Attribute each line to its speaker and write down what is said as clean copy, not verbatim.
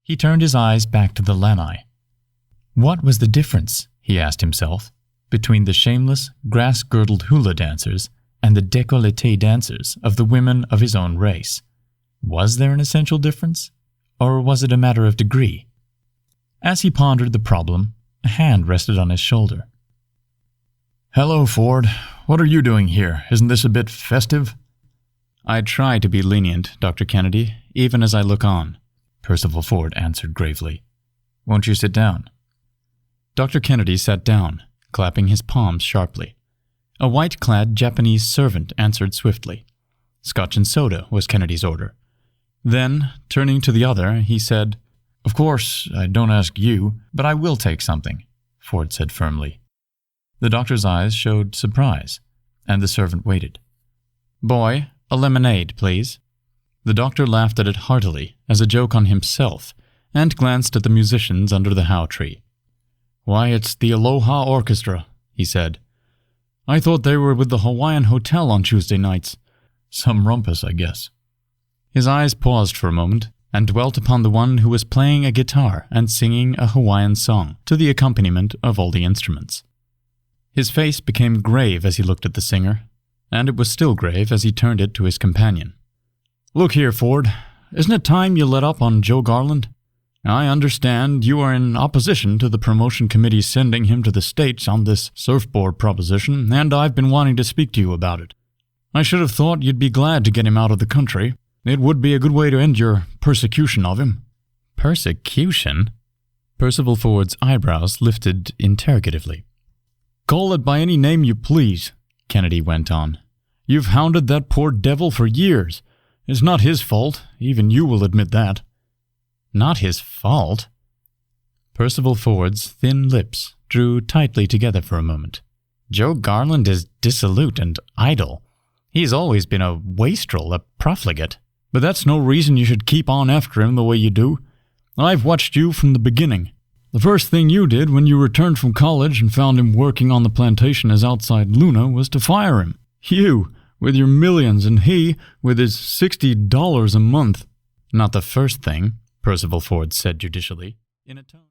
Speaker 1: He turned his eyes back to the lanai. What was the difference, he asked himself, between the shameless, grass-girdled hula dancers and the décolleté dancers of the women of his own race? Was there an essential difference, or was it a matter of degree? As he pondered the problem, a hand rested on his shoulder. "Hello, Ford. What are you doing here? Isn't this a bit festive?" "I try to be lenient, Dr. Kennedy, even as I look on," Percival Ford answered gravely. "Won't you sit down?" Dr. Kennedy sat down, clapping his palms sharply. A white-clad Japanese servant answered swiftly. Scotch and soda was Kennedy's order. Then, turning to the other, he said, "Of course, I don't ask you, but I will take something," Ford said firmly. The doctor's eyes showed surprise, and the servant waited. "Boy, a lemonade, please." The doctor laughed at it heartily, as a joke on himself, and glanced at the musicians under the howe tree. "Why, it's the Aloha Orchestra," he said. "I thought they were with the Hawaiian Hotel on Tuesday nights. Some rumpus, I guess." His eyes paused for a moment, and dwelt upon the one who was playing a guitar and singing a Hawaiian song to the accompaniment of all the instruments. His face became grave as he looked at the singer, and it was still grave as he turned it to his companion. "Look here, Ford, isn't it time you let up on Joe Garland? I understand you are in opposition to the promotion committee sending him to the States on this surfboard proposition, and I've been wanting to speak to you about it. I should have thought you'd be glad to get him out of the country. It would be a good way to end your persecution of him." "Persecution?" Percival Ford's eyebrows lifted interrogatively. "Call it by any name you please," Kennedy went on. "You've hounded that poor devil for years. It's not his fault, even you will admit that." "Not his fault?" Percival Ford's thin lips drew tightly together for a moment. "Joe Garland is dissolute and idle. He's always been a wastrel, a profligate. But that's no reason you should keep on after him the way you do. I've watched you from the beginning. The first thing you did when you returned from college and found him working on the plantation as outside Luna was to fire him. You, with your millions, and he, with his $60 a month." "Not the first thing," Percival Ford said judicially, in a tone